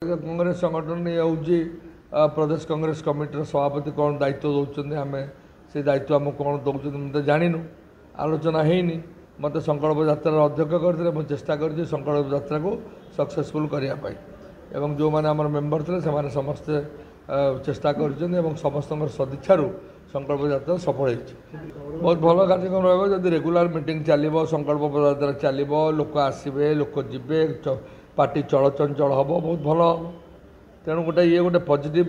कांग्रेस संगठन ये हूँ प्रदेश कांग्रेस कमिटर सभापति कौन दायित्व दौरान आम से दायित्व आम कौन दौरान मतलब जानू आलोचना होनी मत संकल्प यात्रा अध्यक्ष करते चेष्टा कर संकल्प यात्रा को सक्सेसफुल करने एवं जो मैंने आम मेम्बर थे से समस्ते चेष्टा कर समस्त सदिच्छारू संकल्प यात्रा सफल हो बहुत भल कार्यक्रम रही रेगुलर मीटिंग चलो संकल्प यात्रा चलो लोक आसवे लोक जीवे पार्टी चलचंचल हम बहुत भल हम तेणु गोटे ये गोटे पॉजिटिव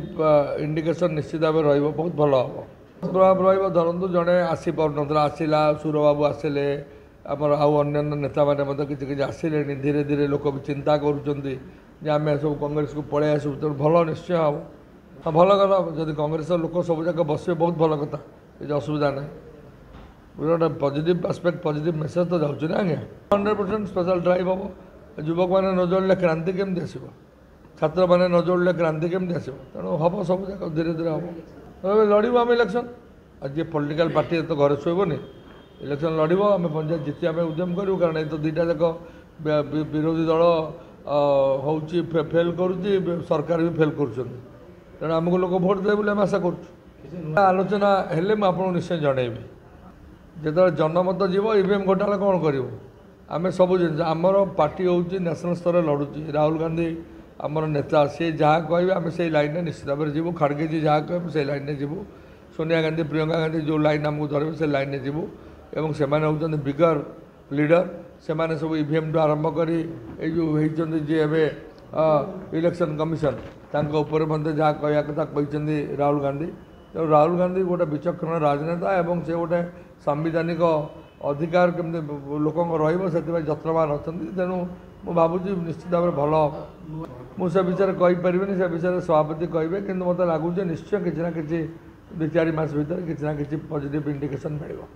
इंडिकेशन निश्चित भाव बहुत भल हम प्रभाव रु जड़े आसीपार आसला सुर बाबू आसिले आमर अन्य नेता मैंने किसी आसिले धीरे धीरे लोक भी चिंता करें सब कांग्रेस को पलि आसू तेणु भल निश्चय हम हाँ भल कथा जब कांग्रेस लोक सब जाक बसवे बहुत भल कथा ये असुविधा ना गोटे पॉजिटिव आस्पेक्ट पॉजिटिव मेसेज तो जाऊँ ना आज्ञा 100% स्पेशल ड्राइव हम युवक मैंने न जोड़े क्रांति केमती आसो छात्र मैंने न जोड़े क्रांति केमती आसो तेणु हम सब जाक धीरे धीरे हम लड़ू आम इलेक्शन आज पॉलिटिकल पार्टी तो घर शोबनी इलेक्शन लड़ब आम पंचायत जितिया उद्यम करूँ कारण ये तो दुईटा जाक विरोधी दल हूँ फेल करुच्ची सरकार भी फेल कर तेणु आमको लोक भोट देवे बोले आशा कर आलोचना हेले मुझे निश्चय जनइबी जो जनमत जीव ईवीएम घोटाला कौन कर आम सब जिन आमर पार्टी हूँ नेशनल स्तर लड़ुची राहुल गांधी आमर नेता सी जहाँ कहे आम से लाइन में निश्चित भाव में जीवु खड़गे जी जहाँ कहे से लाइन में जीवु सोनिया गांधी प्रियंका गांधी जो लाइन आमको धरवे से लाइन में जीवु एवं से हूँ बिगर लीडर से सब ईवीएम टू आरंभ कर जी इलेक्शन कमिशन तांकर मध्य जहाँ कह कथा कहते राहुल गांधी तो राहुल गांधी गोटे विचक्षण राजनेता एवं से गोटे सांविधानिक अधिकार केमती लोक रत्नवान अच्छा तेणु मुझे भावुँ निश्चित भाव में भल मुझे विषय कहीपरि से विषय सभापति कहे कि मत लगुच निश्चय किसी ना कि 2-4 मास भर किसी ना कि पॉजिटिव इंडिकेशन मिले।